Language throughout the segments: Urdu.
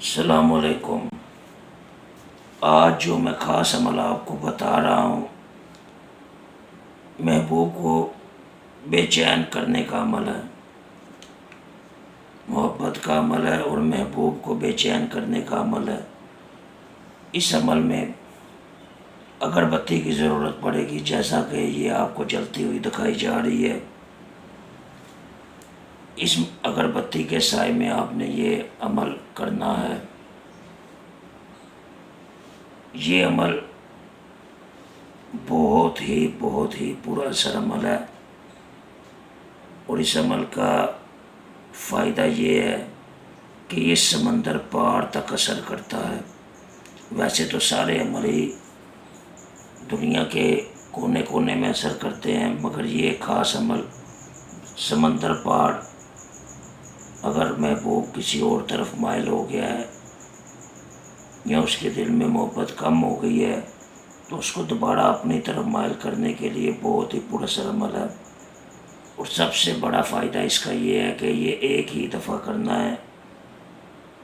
السلام علیکم۔ آج جو میں خاص عمل آپ کو بتا رہا ہوں، محبوب کو بے چین کرنے کا عمل ہے، محبت کا عمل ہے اور محبوب کو بے چین کرنے کا عمل ہے۔ اس عمل میں اگربتی کی ضرورت پڑے گی، جیسا کہ یہ آپ کو جلتی ہوئی دکھائی جا رہی ہے۔ اس اگربتی کے سائے میں آپ نے یہ عمل کرنا ہے۔ یہ عمل بہت ہی پورا اثر عمل ہے، اور اس عمل کا فائدہ یہ ہے کہ یہ سمندر پار تک اثر کرتا ہے۔ ویسے تو سارے عمل ہی دنیا کے کونے کونے میں اثر کرتے ہیں، مگر یہ خاص عمل سمندر پار اگر محبوب کسی اور طرف مائل ہو گیا ہے یا اس کے دل میں محبت کم ہو گئی ہے تو اس کو دوبارہ اپنی طرف مائل کرنے کے لیے بہت ہی پراثر عمل ہے۔ اور سب سے بڑا فائدہ اس کا یہ ہے کہ یہ ایک ہی دفعہ کرنا ہے،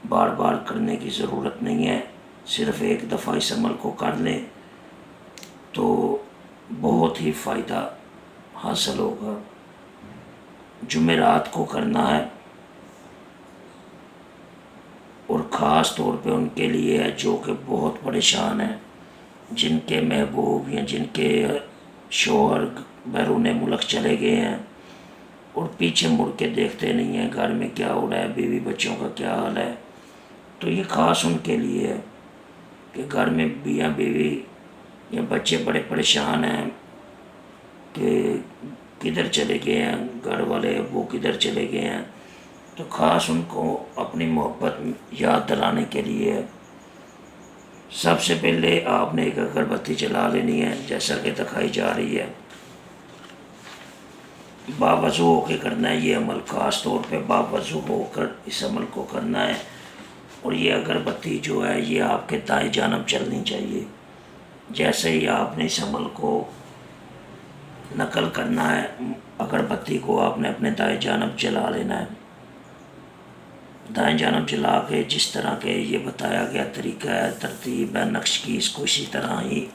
بار بار کرنے کی ضرورت نہیں ہے۔ صرف ایک دفعہ اس عمل کو کر لیں تو بہت ہی فائدہ حاصل ہوگا۔ جمعرات کو کرنا ہے، اور خاص طور پہ ان کے لیے ہے جو کہ بہت پریشان ہیں، جن کے محبوب یا جن کے شوہر بیرون ملک چلے گئے ہیں اور پیچھے مڑ کے دیکھتے نہیں ہیں گھر میں کیا ہو رہا ہے، بیوی بچوں کا کیا حال ہے۔ تو یہ خاص ان کے لیے ہے کہ گھر میں میاں بیوی یا بچے بڑے پریشان ہیں کہ کدھر چلے گئے ہیں، گھر والے ابو کدھر چلے گئے ہیں، تو خاص ان کو اپنی محبت یاد دلانے کے لیے سب سے پہلے آپ نے ایک اگربتی جلا لینی ہے، جیسا کہ دکھائی جا رہی ہے۔ باوضو ہو کے کرنا ہے یہ عمل، خاص طور پہ باوضو ہو کر اس عمل کو کرنا ہے۔ اور یہ اگربتی جو ہے یہ آپ کے دائیں جانب چلنی چاہیے۔ جیسے ہی آپ نے اس عمل کو نقل کرنا ہے، اگربتی کو آپ نے اپنے دائیں جانب جلا لینا ہے۔ دائیں جانب جلا کے جس طرح کے یہ بتایا گیا طریقہ ہے، ترتیب ہے نقش کی، اس کو اسی طرح ہی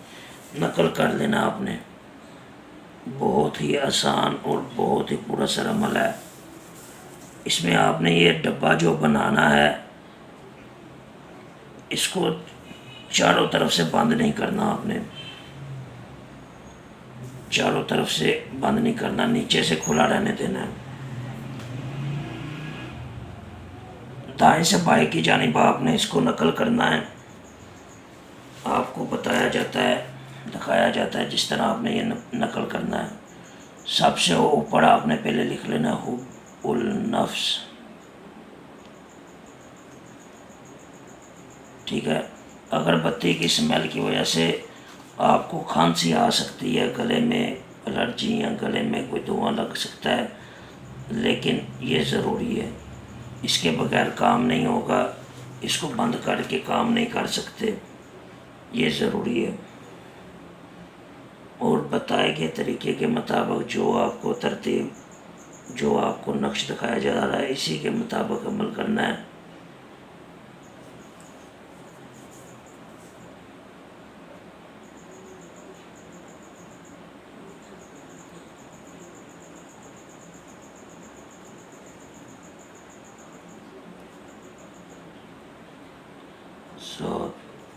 نقل کر لینا آپ نے۔ بہت ہی آسان اور بہت ہی پراثر عمل ہے۔ اس میں آپ نے یہ ڈبہ جو بنانا ہے، اس کو چاروں طرف سے بند نہیں کرنا، آپ نے چاروں طرف سے بند نہیں کرنا، نیچے سے کھلا رہنے دینا ہے۔ دائیں سے بائیں کی جانب آپ نے اس کو نقل کرنا ہے۔ آپ کو بتایا جاتا ہے، دکھایا جاتا ہے جس طرح آپ نے یہ نقل کرنا ہے۔ سب سے اوپر آپ نے پہلے لکھ لینا حب النفس، ٹھیک ہے۔ اگربتی کی اسمیل کی وجہ سے آپ کو کھانسی آ سکتی ہے، گلے میں الرجی یا گلے میں کوئی دھواں لگ سکتا ہے، لیکن یہ ضروری ہے، اس کے بغیر کام نہیں ہوگا، اس کو بند کر کے کام نہیں کر سکتے، یہ ضروری ہے۔ اور بتائے گئے طریقے کے مطابق جو آپ کو ترتیب، جو آپ کو نقش دکھایا جا رہا ہے، اسی کے مطابق عمل کرنا ہے۔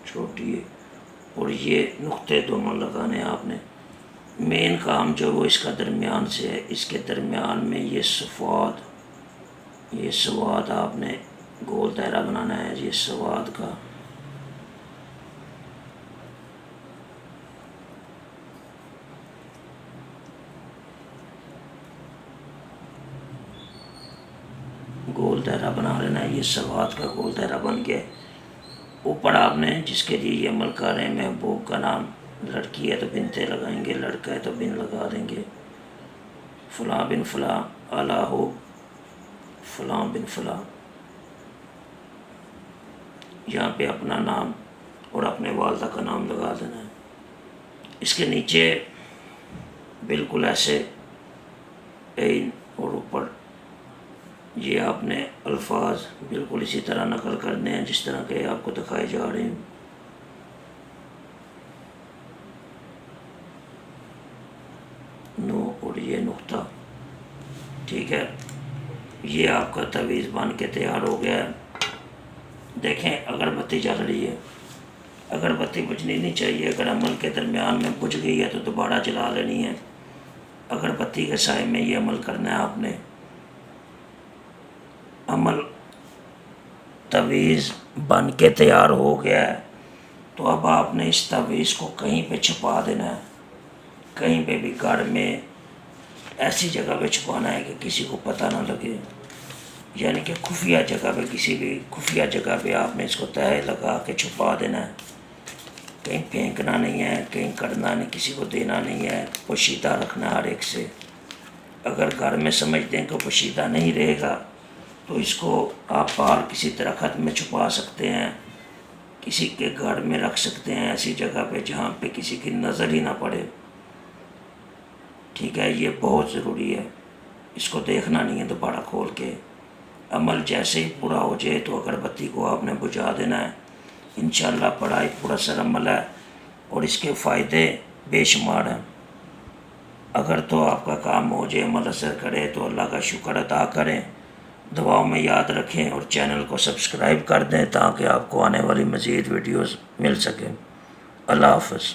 چھوٹی ہے، اور یہ نقطے دونوں لگانے آپ نے۔ مین کام جو وہ اس کا درمیان سے ہے، اس کے درمیان میں یہ سواد آپ نے گول دائرہ بنانا ہے، یہ سواد کا۔ گول دائرہ بنا لینا ہے، یہ سواد کا گول دائرہ بن گیا۔ اوپر آپ نے جس کے لیے یہ عمل کر رہے ہیں، محبوب کا نام، لڑکی ہے تو بنتے لگائیں گے، لڑکا ہے تو بن لگا دیں گے۔ فلاں بن فلاں اعلیٰ ہو، فلاں بن فلاں، یہاں پہ اپنا نام اور اپنے والدہ کا نام لگا دینا ہے۔ اس کے نیچے بالکل ایسے اور اوپر یہ آپ نے الفاظ بالکل اسی طرح نقل کرنے ہیں جس طرح کہ آپ کو دکھائے جا رہے ہیں. نو اور یہ نقطہ. ٹھیک ہے، یہ آپ کا تعویذ بن کے تیار ہو گیا ہے. دیکھیں اگربتی جل رہی ہے، اگربتی بجھنی نہیں چاہیے. اگر عمل کے درمیان میں بجھ گئی ہے تو دوبارہ جلا لینی ہے. اگربتی کے سائے میں یہ عمل کرنا ہے آپ نے. عمل تعویذ بن کے تیار ہو گیا ہے تو اب آپ نے اس تعویذ کو کہیں پہ چھپا دینا ہے. کہیں پہ بھی گھر میں ایسی جگہ پہ چھپانا ہے کہ کسی کو پتہ نہ لگے، یعنی کہ خفیہ جگہ پہ، کسی بھی خفیہ جگہ پہ آپ نے اس کو تہہ لگا کے چھپا دینا ہے. کہیں پھینکنا نہیں ہے، کہیں کرنا نہیں، کسی کو دینا نہیں ہے. پوشیدہ رکھنا ہر ایک سے. اگر گھر میں سمجھتے ہیں کہ پوشیدہ نہیں رہے گا تو اس کو آپ باہر کسی درخت میں چھپا سکتے ہیں، کسی کے گھر میں رکھ سکتے ہیں، ایسی جگہ پہ جہاں پہ کسی کی نظر ہی نہ پڑے. ٹھیک ہے، یہ بہت ضروری ہے. اس کو دیکھنا نہیں ہے دوبارہ کھول کے. عمل جیسے ہی پورا ہو جائے تو اگربتی کو آپ نے بجھا دینا ہے. انشاءاللہ بڑا ہی پورا سر عمل ہے اور اس کے فائدے بے شمار ہیں. اگر تو آپ کا کام ہو جائے، عمل اثر کرے تو اللہ کا شکر ادا کریں. دعاؤں میں یاد رکھیں اور چینل کو سبسکرائب کر دیں تاکہ آپ کو آنے والی مزید ویڈیوز مل سکیں. اللہ حافظ.